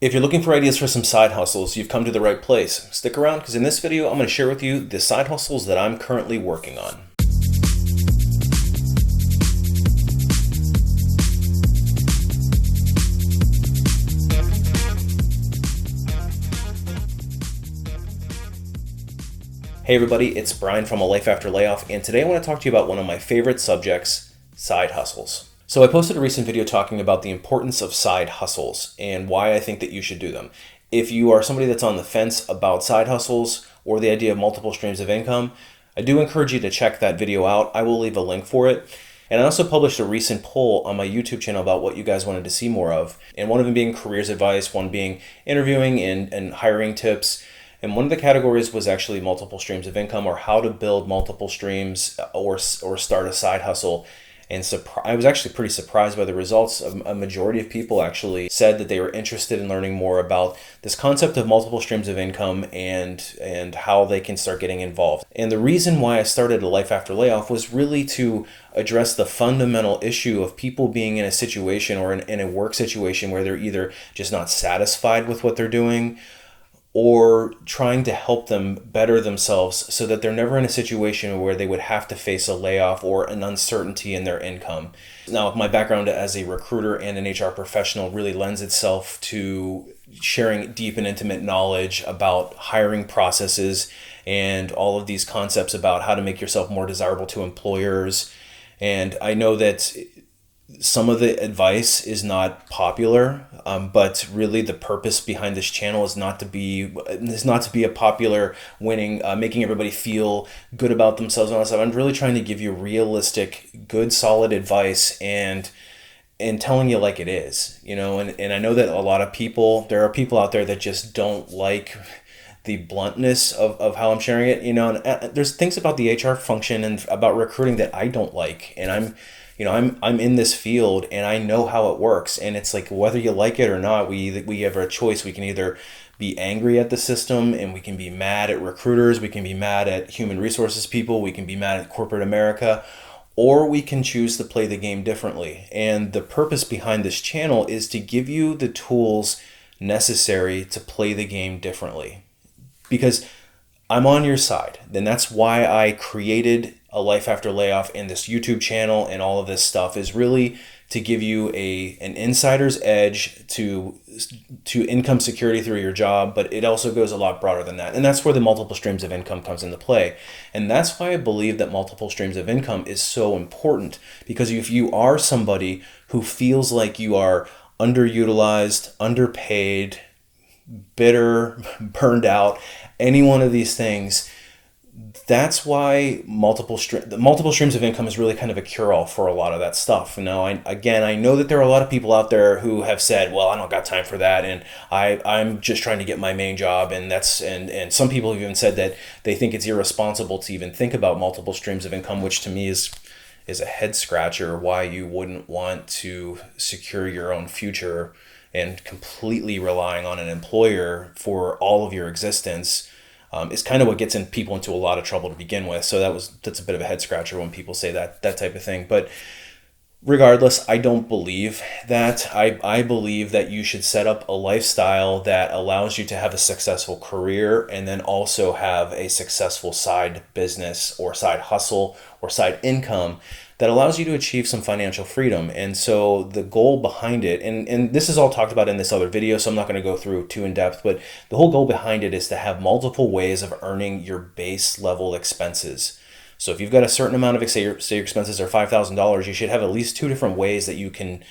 If you're looking for ideas for some side hustles, you've come to the right place. Stick around because in this video, I'm going to share with you the side hustles that I'm currently working on. Hey everybody, it's Brian from A Life After Layoff, and today I want to talk to you about one of my favorite subjects, side hustles. So I posted a recent video talking about the importance of side hustles and why I think that you should do them. If you are somebody that's on the fence about side hustles or the idea of multiple streams of income, I do encourage you to check that video out. I will leave a link for it. And I also published a recent poll on my YouTube channel about what you guys wanted to see more of. And one of them being careers advice, one being interviewing and hiring tips. And one of the categories was actually multiple streams of income, or how to build multiple streams or start a side hustle. And I was actually pretty surprised by the results. A majority of people actually said that they were interested in learning more about this concept of multiple streams of income and how they can start getting involved. And the reason why I started A Life After Layoff was really to address the fundamental issue of people being in a situation or in a work situation where they're either just not satisfied with what they're doing, or trying to help them better themselves so that they're never in a situation where they would have to face a layoff or an uncertainty in their income. Now, my background as a recruiter and an HR professional really lends itself to sharing deep and intimate knowledge about hiring processes and all of these concepts about how to make yourself more desirable to employers. And I know that some of the advice is not popular, but really the purpose behind this channel is not to be a popular winning, making everybody feel good about themselves and all that stuff. I'm really trying to give you realistic, good, solid advice and telling you like it is, and I know that there are people out there that just don't like the bluntness of how I'm sharing it, and there's things about the HR function and about recruiting that I don't like, and I'm in this field and I know how it works, and it's like whether you like it or not, we have a choice. We can either be angry at the system and we can be mad at recruiters, we can be mad at human resources people, we can be mad at corporate America, or we can choose to play the game differently. And the purpose behind this channel is to give you the tools necessary to play the game differently, because I'm on your side. Then that's why I created A Life After Layoff and this YouTube channel, and all of this stuff is really to give you an insider's edge to income security through your job, but it also goes a lot broader than that. And that's where the multiple streams of income comes into play. And that's why I believe that multiple streams of income is so important, because if you are somebody who feels like you are underutilized, underpaid, bitter, burned out, any one of these things, that's why multiple streams of income is really kind of a cure-all for a lot of that stuff. Now, I know that there are a lot of people out there who have said, well, I don't got time for that, and I'm just trying to get my main job, and some people have even said that they think it's irresponsible to even think about multiple streams of income, which to me is a head scratcher. Why you wouldn't want to secure your own future and completely relying on an employer for all of your existence is kind of what gets people into a lot of trouble to begin with. So that's a bit of a head scratcher when people say that type of thing. But regardless, I don't believe that. I believe that you should set up a lifestyle that allows you to have a successful career and then also have a successful side business or side hustle or side income that allows you to achieve some financial freedom. And so the goal behind it, and this is all talked about in this other video, so I'm not going to go through too in depth, but the whole goal behind it is to have multiple ways of earning your base level expenses. So if you've got a certain amount of, say your expenses are $5,000, you should have at least two different ways that you can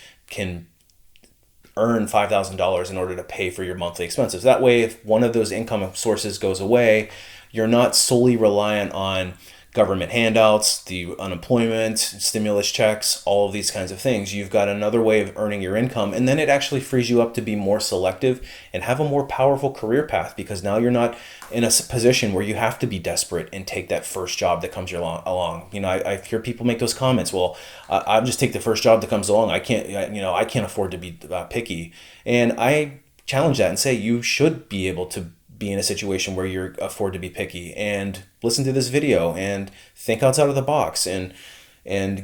earn $5,000 in order to pay for your monthly expenses. That way, if one of those income sources goes away, you're not solely reliant on government handouts, the unemployment, stimulus checks, all of these kinds of things. You've got another way of earning your income, and then it actually frees you up to be more selective and have a more powerful career path, because now you're not in a position where you have to be desperate and take that first job that comes along. I hear people make those comments. Well, I'll just take the first job that comes along. I can't afford to be picky. And I challenge that and say you should be able to be in a situation where you afford to be picky, and listen to this video and think outside of the box and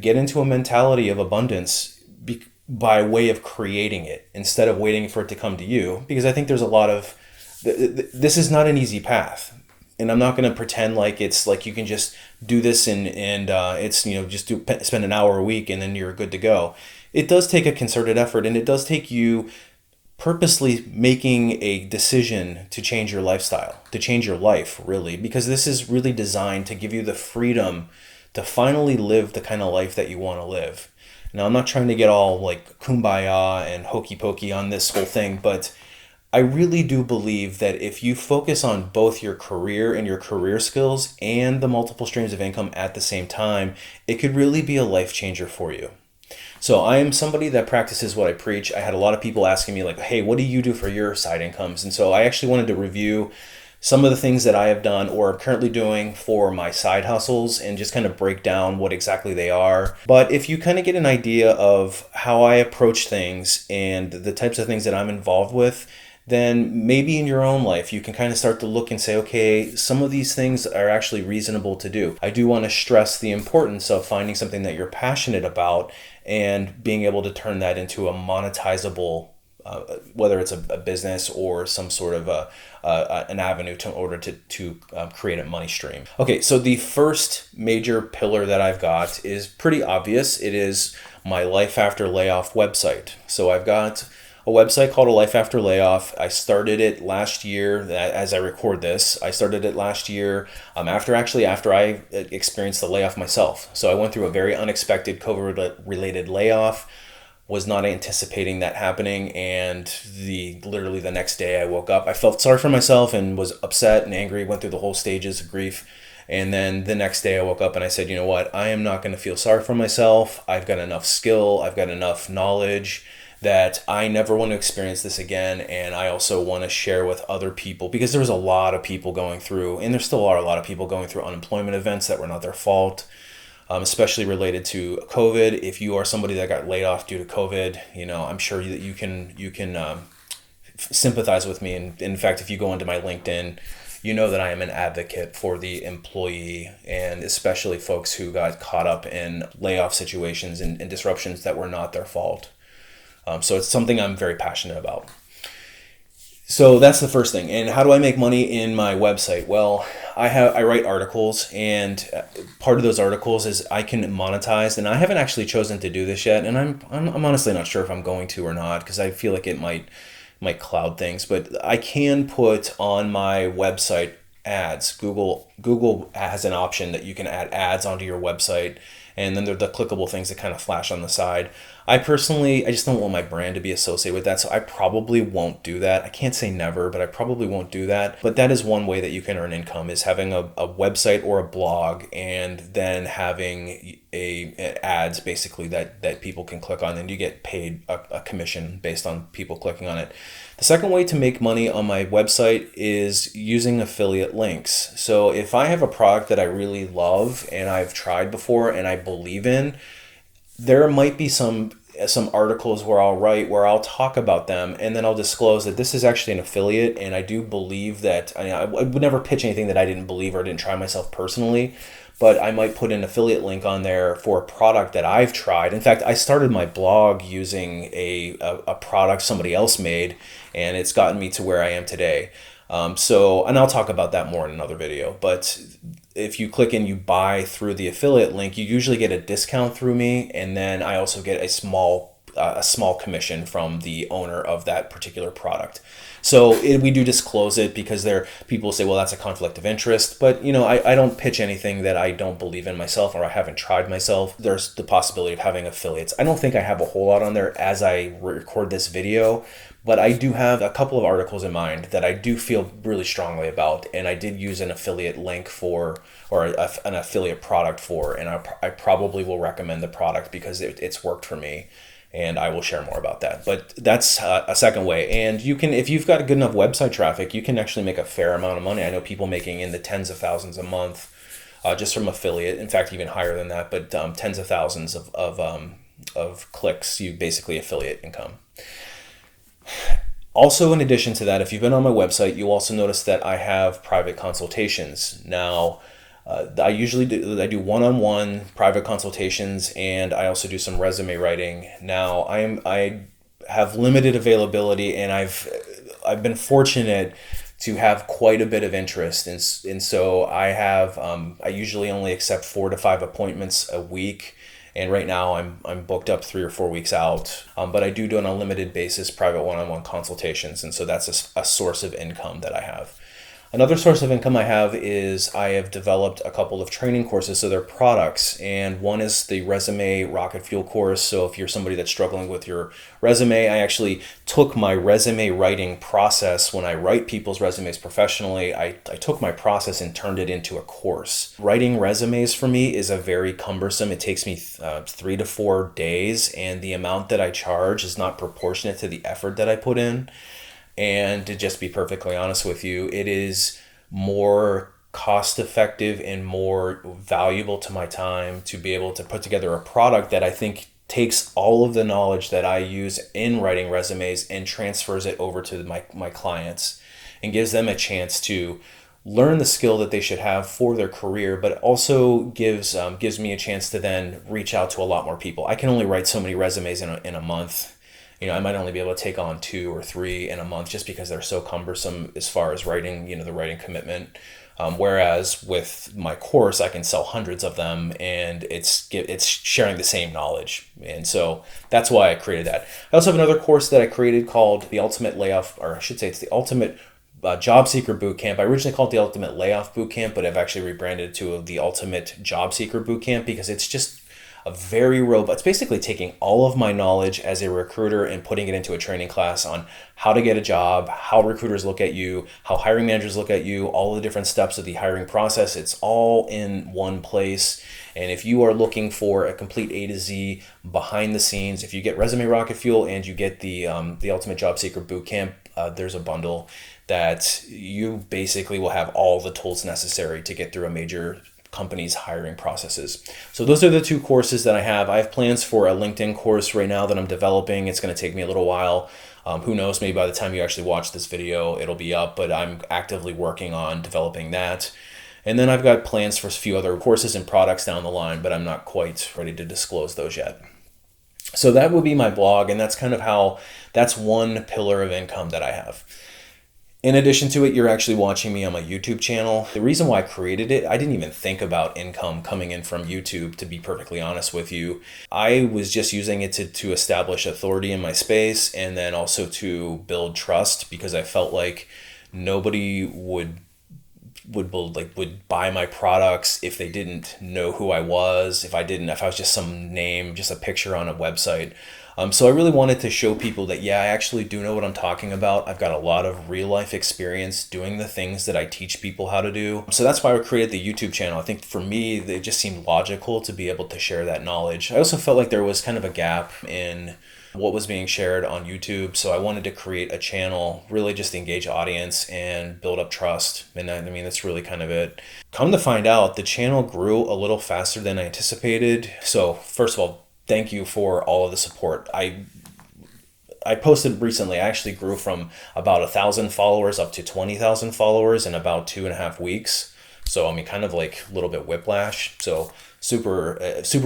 get into a mentality of abundance by way of creating it instead of waiting for it to come to you. Because I think there's a lot of, this is not an easy path. And I'm not going to pretend like it's like you can just do this and it's, just spend an hour a week and then you're good to go. It does take a concerted effort, and it does take you purposely making a decision to change your lifestyle, to change your life, really, because this is really designed to give you the freedom to finally live the kind of life that you want to live. Now, I'm not trying to get all like kumbaya and hokey pokey on this whole thing, but I really do believe that if you focus on both your career and your career skills and the multiple streams of income at the same time, it could really be a life changer for you. So I am somebody that practices what I preach. I had a lot of people asking me like, hey, what do you do for your side incomes? And so I actually wanted to review some of the things that I have done or am currently doing for my side hustles and just kind of break down what exactly they are. But if you kind of get an idea of how I approach things and the types of things that I'm involved with, then maybe in your own life you can kind of start to look and say, okay, some of these things are actually reasonable to do. I do want to stress the importance of finding something that you're passionate about and being able to turn that into a monetizable, whether it's a business or some sort of an avenue in order to create a money stream. Okay, so the first major pillar that I've got is pretty obvious. It is my Life After Layoff website. So I've got a website called A Life After Layoff. I started it last year. As I record this, I started it last year after I experienced the layoff myself. So I went through a very unexpected COVID-related layoff. Was not anticipating that happening, and literally the next day I woke up. I felt sorry for myself and was upset and angry. Went through the whole stages of grief. And then the next day I woke up and I said, you know what? I am not going to feel sorry for myself. I've got enough skill. I've got enough knowledge that I never want to experience this again. And I also want to share with other people, because there was a lot of people going through, and there still are a lot of people going through unemployment events that were not their fault, especially related to COVID. If you are somebody that got laid off due to COVID, I'm sure that you can sympathize with me. And in fact, if you go into my LinkedIn, you know that I am an advocate for the employee, and especially folks who got caught up in layoff situations and disruptions that were not their fault. So it's something I'm very passionate about. So that's the first thing. And how do I make money in my website? Well, I write articles, and part of those articles is I can monetize, and I haven't actually chosen to do this yet, and I'm honestly not sure if I'm going to or not, because I feel like it might cloud things. But I can put on my website ads. Google has an option that you can add ads onto your website, and then there are the clickable things that kind of flash on the side. I just don't want my brand to be associated with that, so I probably won't do that. I can't say never, but I probably won't do that. But that is one way that you can earn income, is having a website or a blog, and then having ads basically that people can click on, and you get paid a commission based on people clicking on it. The second way to make money on my website is using affiliate links. So if I have a product that I really love and I've tried before and I believe in, there might be some articles where I'll talk about them, and then I'll disclose that this is actually an affiliate, and I do believe that I would never pitch anything that I didn't believe or didn't try myself personally, but I might put an affiliate link on there for a product that I've tried. In fact, I started my blog using a product somebody else made, and it's gotten me to where I am today. And I'll talk about that more in another video, but if you click and you buy through the affiliate link, you usually get a discount through me, and then I also get a small commission from the owner of that particular product. So we do disclose it, because people say, well, that's a conflict of interest, but I don't pitch anything that I don't believe in myself or I haven't tried myself. There's the possibility of having affiliates. I don't think I have a whole lot on there as I record this video, but I do have a couple of articles in mind that I do feel really strongly about, and I did use an affiliate link for, or an affiliate product for, and I probably will recommend the product because it's worked for me, and I will share more about that. But that's a second way. And you can, if you've got a good enough website traffic, you can actually make a fair amount of money. I know people making in the tens of thousands a month just from affiliate. In fact, even higher than that, but tens of thousands of clicks, you basically affiliate income. Also, in addition to that, if you've been on my website, you'll also notice that I have private consultations. Now, I do one-on-one private consultations, and I also do some resume writing. Now I have limited availability, and I've been fortunate to have quite a bit of interest, and so I usually only accept 4 to 5 appointments a week. And right now I'm booked up 3 or 4 weeks out. But I do on a limited basis private one-on-one consultations. And so that's a source of income that I have. Another source of income I have is I have developed a couple of training courses, so they're products, and one is the Resume Rocketfuel course. So if you're somebody that's struggling with your resume, I actually took my resume writing process. When I write people's resumes professionally, I took my process and turned it into a course. Writing resumes for me is a very cumbersome. It takes me 3 to 4 days, and the amount that I charge is not proportionate to the effort that I put in. And to just be perfectly honest with you, it is more cost effective and more valuable to my time to be able to put together a product that I think takes all of the knowledge that I use in writing resumes and transfers it over to my clients and gives them a chance to learn the skill that they should have for their career, but also gives me a chance to then reach out to a lot more people. I can only write so many resumes in a month. I might only be able to take on 2 or 3 in a month just because they're so cumbersome as far as writing, the writing commitment. Whereas with my course, I can sell hundreds of them, and it's sharing the same knowledge. And so that's why I created that. I also have another course that I created called the Ultimate Layoff, or I should say it's the Ultimate Job Seeker Bootcamp. I originally called it the Ultimate Layoff Bootcamp, but I've actually rebranded it to the Ultimate Job Seeker Bootcamp because it's just a very robust. It's basically taking all of my knowledge as a recruiter and putting it into a training class on how to get a job, how recruiters look at you, how hiring managers look at you, all the different steps of the hiring process. It's all in one place. And if you are looking for a complete A to Z behind the scenes, if you get Resume Rocketfuel and you get the Ultimate Job Seeker Bootcamp, there's a bundle that you basically will have all the tools necessary to get through a major companies' hiring processes. So those are the 2 courses that I have. I have plans for a LinkedIn course right now that I'm developing. It's going to take me a little while. Who knows, maybe by the time you actually watch this video, it'll be up, but I'm actively working on developing that. And then I've got plans for a few other courses and products down the line, but I'm not quite ready to disclose those yet. So that would be my blog, and that's that's one pillar of income that I have. In addition to it, you're actually watching me on my YouTube channel. The reason why I created it, I didn't even think about income coming in from YouTube, to be perfectly honest with you. I was just using it to establish authority in my space, and then also to build trust, because I felt like nobody would buy my products if they didn't know who I was, if I was just some name, just a picture on a website. So I really wanted to show people that, yeah, I actually do know what I'm talking about. I've got a lot of real life experience doing the things that I teach people how to do. So that's why I created the YouTube channel. I think for me, it just seemed logical to be able to share that knowledge. I also felt like there was kind of a gap in what was being shared on YouTube. So I wanted to create a channel, really just to engage audience and build up trust. And I mean, that's really kind of it. Come to find out, the channel grew a little faster than I anticipated. So first of all, thank you for all of the support. I posted recently, I actually grew from about 1,000 followers up to 20,000 followers in about 2.5 weeks. So, I mean, kind of like a little bit whiplash. So super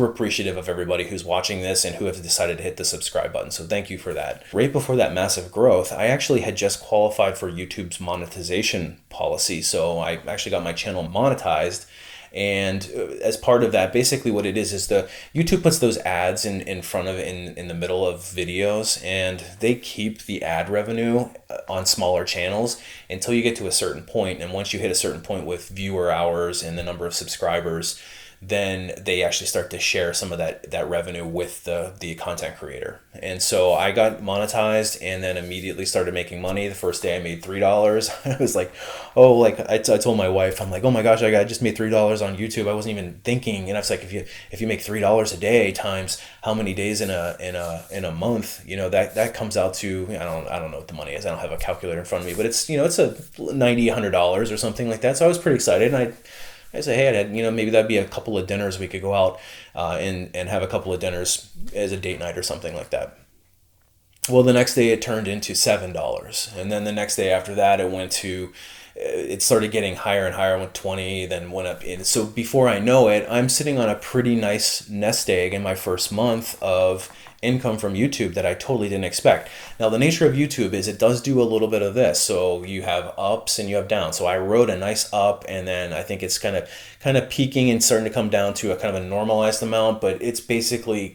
appreciative of everybody who's watching this and who have decided to hit the subscribe button. So thank you for that. Right before that massive growth, I actually had just qualified for YouTube's monetization policy. So I actually got my channel monetized. And as part of that, basically what it is the YouTube puts those ads in front of in the middle of videos, and they keep the ad revenue on smaller channels until you get to a certain point. And once you hit a certain point with viewer hours and the number of subscribers, then they actually start to share some of that revenue with the content creator. And so I got monetized and then immediately started making money. The first day I made $3. I was like, I told my wife, I'm like, oh my gosh, I just made $3 on YouTube. I wasn't even thinking. And I was like, if you make $3 a day times how many days in a month, that comes out to, I don't know what the money is. I don't have a calculator in front of me, but it's it's a $90-$100 or something like that. So I was pretty excited, and I say, hey, maybe that'd be a couple of dinners. We could go out and have a couple of dinners as a date night or something like that. Well, the next day it turned into $7. And then the next day after that, it went to it started getting higher and higher. Went 20, then went up. And so before I know it, I'm sitting on a pretty nice nest egg in my first month of income from YouTube that I totally didn't expect. Now, the nature of YouTube is it does do a little bit of this. So you have ups and you have downs. So I rode a nice up, and then I think it's kind of peaking and starting to come down to a kind of a normalized amount, but it's basically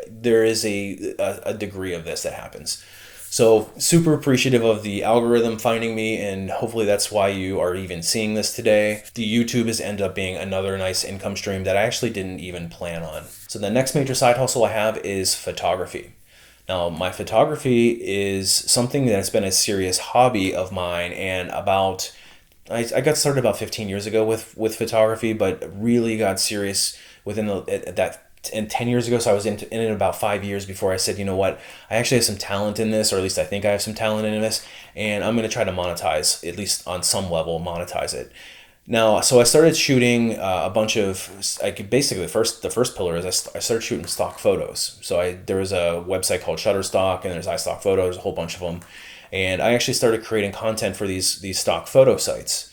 there is a degree of this that happens. So super appreciative of the algorithm finding me, and hopefully that's why you are even seeing this today. The YouTube has ended up being another nice income stream that I actually didn't even plan on. So the next major side hustle I have is photography. Now, my photography is something that's been a serious hobby of mine, and I got started about 15 years ago with photography, but really got serious within that and 10 years ago. So I was in it about 5 years before I said, you know what, I actually have some talent in this, or at least I think I have some talent in this, and I'm going to try to monetize, at least on some level, monetize it. Now, so I started shooting a bunch of, basically the first pillar is I started shooting stock photos. So there was a website called Shutterstock, and there's iStock Photos, a whole bunch of them. And I actually started creating content for these stock photo sites.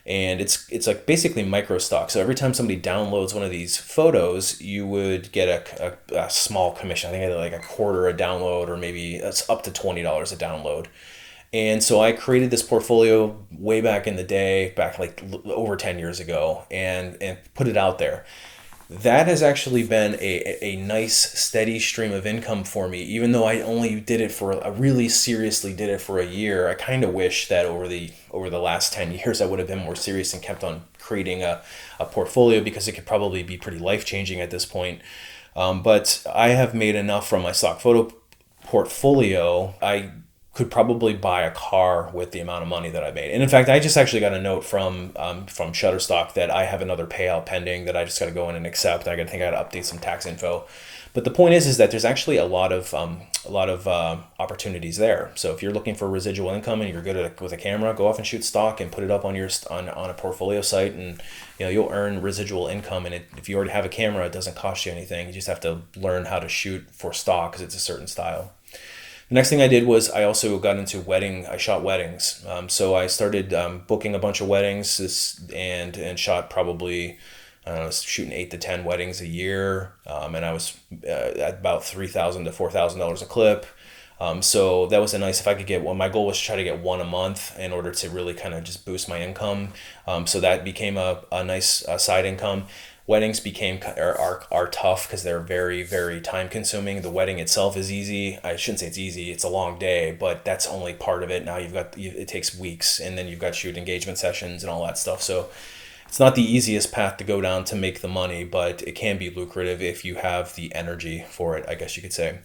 And it's like basically micro stock. So every time somebody downloads one of these photos, you would get a small commission. I think I did like a quarter a download, or maybe it's up to $20 a download. And so I created this portfolio way back in the day, back like over 10 years ago, and put it out there. That has actually been a nice steady stream of income for me, even though I only did it I really seriously did it for a year. I kind of wish that over the last 10 years I would have been more serious and kept on creating a portfolio, because it could probably be pretty life-changing at this point. But I have made enough from my stock photo portfolio. I could probably buy a car with the amount of money that I made. And in fact, I just actually got a note from Shutterstock that I have another payout pending that I just got to go in and accept. I got to update some tax info. But the point is that there's actually a lot of opportunities there. So if you're looking for residual income and you're good with a camera, go off and shoot stock and put it up on on a portfolio site, and you'll earn residual income. And if you already have a camera, it doesn't cost you anything. You just have to learn how to shoot for stock because it's a certain style. The next thing I did was I also got into I shot weddings. So I started booking a bunch of weddings and shot probably, I don't know, shooting 8 to 10 weddings a year. And I was at about $3,000 to $4,000 a clip. So that was if I could get one. My goal was to try to get one a month in order to really kind of just boost my income. So that became a nice side income. Weddings are tough because they're very, very time consuming. The wedding itself is easy. I shouldn't say it's easy. It's a long day, but that's only part of it. Now it takes weeks, and then you've got shoot engagement sessions and all that stuff. So it's not the easiest path to go down to make the money, but it can be lucrative if you have the energy for it, I guess you could say.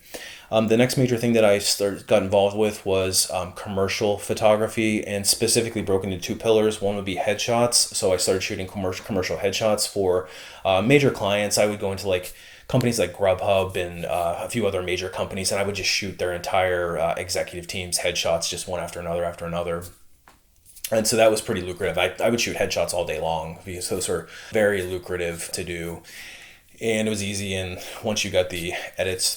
The next major thing that I got involved with was commercial photography, and specifically broken into two pillars. One would be headshots. So I started shooting commercial headshots for major clients. I would go into like companies like Grubhub and a few other major companies, and I would just shoot their entire executive team's headshots, just one after another. And so that was pretty lucrative. I would shoot headshots all day long because those are very lucrative to do. And it was easy, and once you got the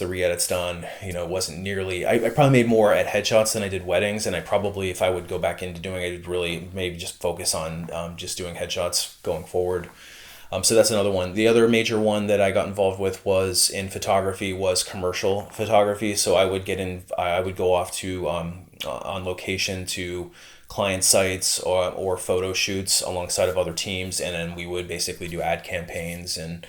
re-edits done, it wasn't nearly, I probably made more at headshots than I did weddings, and I probably, if I would go back into doing it, I'd really maybe just focus on just doing headshots going forward. So that's another one. The other major one that I got involved with was commercial photography. So I would go off to on location to client sites or photo shoots alongside of other teams, and then we would basically do ad campaigns and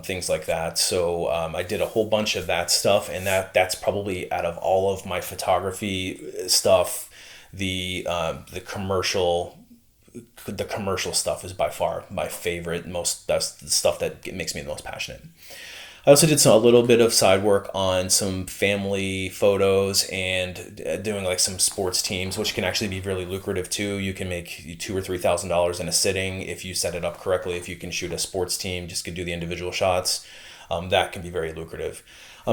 things like that. So I did a whole bunch of that stuff, and that's probably, out of all of my photography stuff, the commercial stuff is by far my favorite. That's the stuff that makes me the most passionate. I also did a little bit of side work on some family photos and doing like some sports teams, which can actually be really lucrative too. You can make $2,000 or $3,000 in a sitting if you set it up correctly. If you can shoot a sports team, just could do the individual shots. That can be very lucrative.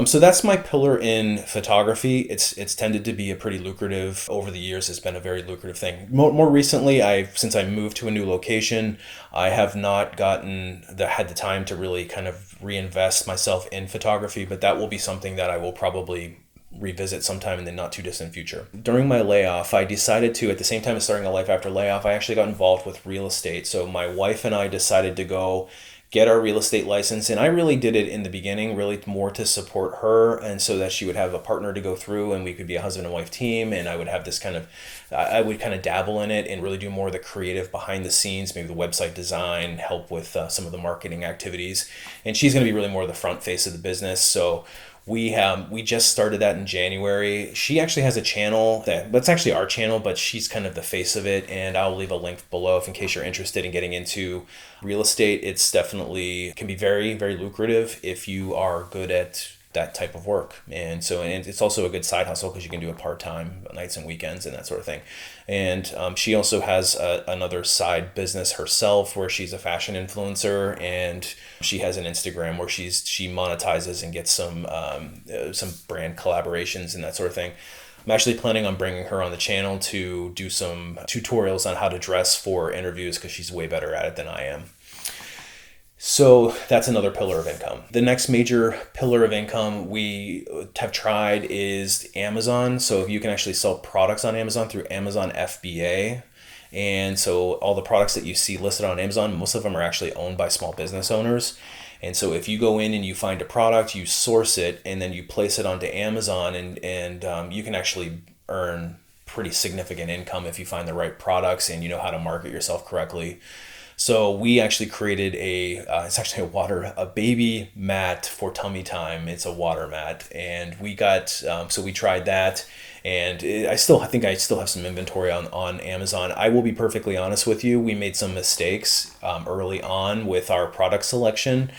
So that's my pillar in photography. It's tended to be a pretty lucrative, over the years, it's been a very lucrative thing. More recently, since I moved to a new location, I have not had the time to really kind of reinvest myself in photography, but that will be something that I will probably revisit sometime in the not too distant future. During my layoff, I decided to, at the same time as starting a life after layoff, I actually got involved with real estate. So my wife and I decided to go get our real estate license. And I really did it in the beginning, really more to support her, and so that she would have a partner to go through and we could be a husband and wife team. And I would have this I would kind of dabble in it and really do more of the creative behind the scenes, maybe the website design, help with some of the marketing activities. And she's going to be really more the front face of the business. So we just started that in January. She actually has a channel that's actually our channel, but she's kind of the face of it. And I'll leave a link below if in case you're interested in getting into real estate. It's definitely can be very, very lucrative if you are good at that type of work. And it's also a good side hustle because you can do it part-time, nights and weekends and that sort of thing. And she also has another side business herself where she's a fashion influencer, and she has an Instagram where she monetizes and gets some brand collaborations and that sort of thing. I'm actually planning on bringing her on the channel to do some tutorials on how to dress for interviews because she's way better at it than I am. So that's another pillar of income. The next major pillar of income we have tried is Amazon. So you can actually sell products on Amazon through Amazon FBA. And so all the products that you see listed on Amazon, most of them are actually owned by small business owners. And so if you go in and you find a product, you source it, and then you place it onto Amazon, and you can actually earn pretty significant income if you find the right products and you know how to market yourself correctly. So we actually created it's actually a baby mat for tummy time. It's a water mat, and we got, so we tried that, and I think I still have some inventory on Amazon. I will be perfectly honest with you. We made some mistakes early on with our product selection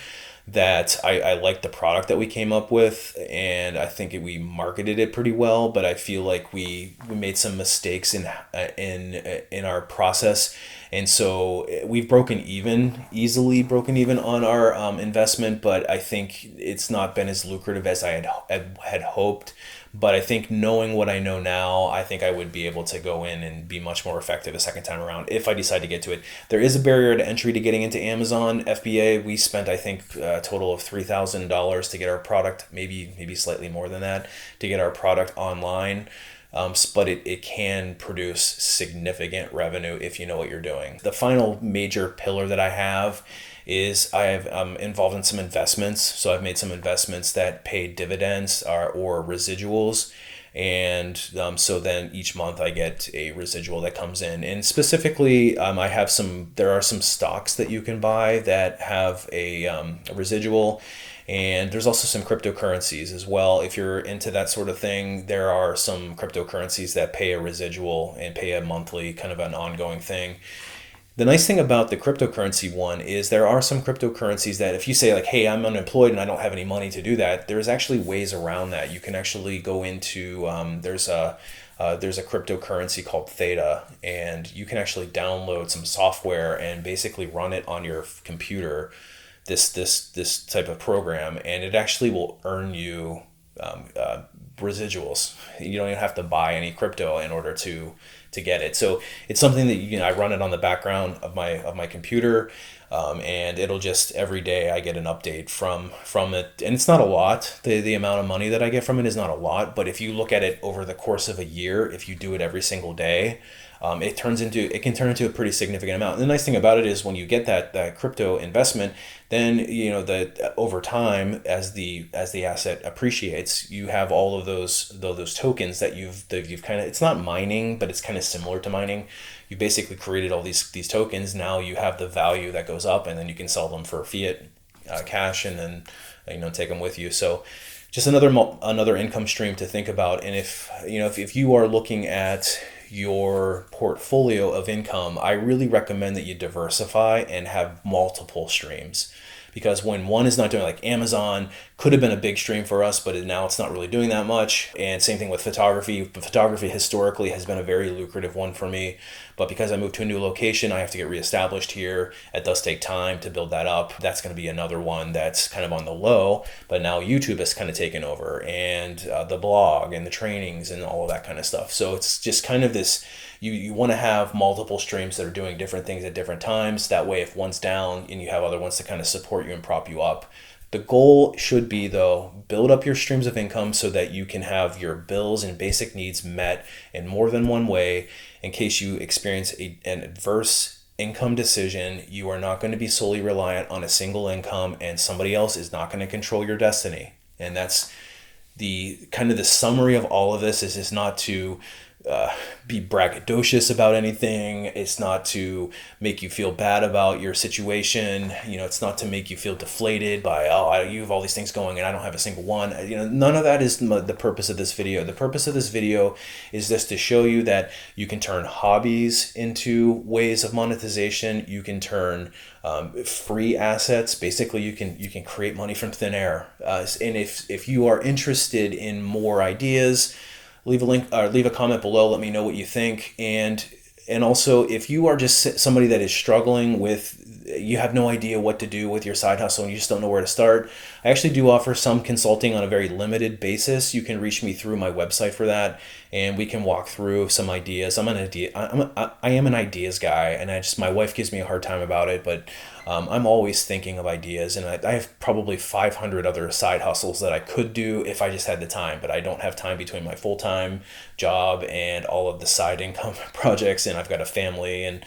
that I liked the product that we came up with, and I think we marketed it pretty well, but I feel like we made some mistakes in our process. And so we've easily broken even on our investment, but I think it's not been as lucrative as I had hoped. But I think knowing what I know now, I think I would be able to go in and be much more effective a second time around if I decide to get to it. There is a barrier to entry to getting into Amazon FBA. We spent, I think, a total of $3,000 to get our product, maybe slightly more than that, to get our product online. But it can produce significant revenue if you know what you're doing. The final major pillar that I have is I'm involved in some investments. So I've made some investments that pay dividends or residuals. And so then each month I get a residual that comes in. And specifically, there are some stocks that you can buy that have a residual. And there's also some cryptocurrencies as well. If you're into that sort of thing, there are some cryptocurrencies that pay a residual and pay a monthly, kind of an ongoing thing. The nice thing about the cryptocurrency one is there are some cryptocurrencies that if you say like, hey, I'm unemployed and I don't have any money to do that, there's actually ways around that. You can actually go into, there's a cryptocurrency called Theta, and you can actually download some software and basically run it on your computer, this type of program, and it actually will earn you residuals. You don't even have to buy any crypto in order to get it. So it's something that I run it on the background of my computer, and it'll just every day I get an update from it, and it's not a lot. The amount of money that I get from it is not a lot, but if you look at it over the course of a year, if you do it every single day, it can turn into a pretty significant amount. And the nice thing about it is when you get that crypto investment, then that over time as the asset appreciates, you have all of those tokens that you've kind of, it's not mining, but it's kind of similar to mining. You basically created all these tokens. Now you have the value that goes up, and then you can sell them for fiat cash, and then take them with you. So just another income stream to think about. And if you are looking at your portfolio of income, I really recommend that you diversify and have multiple streams. Because when one is not doing, like Amazon could have been a big stream for us, but now it's not really doing that much. And same thing with photography. Photography historically has been a very lucrative one for me. But because I moved to a new location, I have to get reestablished here. It does take time to build that up. That's going to be another one that's kind of on the low. But now YouTube has kind of taken over, and the blog and the trainings and all of that kind of stuff. So it's just kind of this, you want to have multiple streams that are doing different things at different times. That way, if one's down and you have other ones to kind of support you and prop you up, The goal should be, though, build up your streams of income so that you can have your bills and basic needs met in more than one way. In case you experience an adverse income decision, you are not going to be solely reliant on a single income, and somebody else is not going to control your destiny. And that's the kind of the summary of all of this. Is not to be braggadocious about anything. It's not to make you feel bad about your situation. It's not to make you feel deflated by, you have all these things going and I don't have a single one. None of that is the purpose of this video. The purpose of this video is just to show you that you can turn hobbies into ways of monetization. You can turn free assets. Basically, you can create money from thin air. And if you are interested in more ideas, leave a link or leave a comment below. Let me know what you think. And also, if you are just somebody that is struggling with, you have no idea what to do with your side hustle and you just don't know where to start, I actually do offer some consulting on a very limited basis. You can reach me through my website for that, and we can walk through some ideas. I am an ideas guy, and my wife gives me a hard time about it, but I'm always thinking of ideas, and I have probably 500 other side hustles that I could do if I just had the time, but I don't have time between my full-time job and all of the side income projects, and I've got a family, and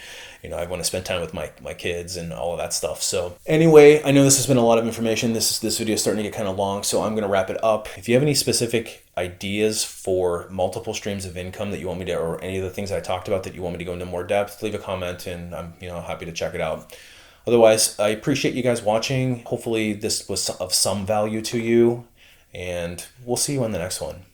I want to spend time with my kids and all of that stuff. So anyway, I know this has been a lot of information. This video is starting to get kind of long, so I'm going to wrap it up. If you have any specific ideas for multiple streams of income that you want me to, or any of the things I talked about that you want me to go into more depth, leave a comment, and I'm happy to check it out. Otherwise, I appreciate you guys watching. Hopefully this was of some value to you, and we'll see you on the next one.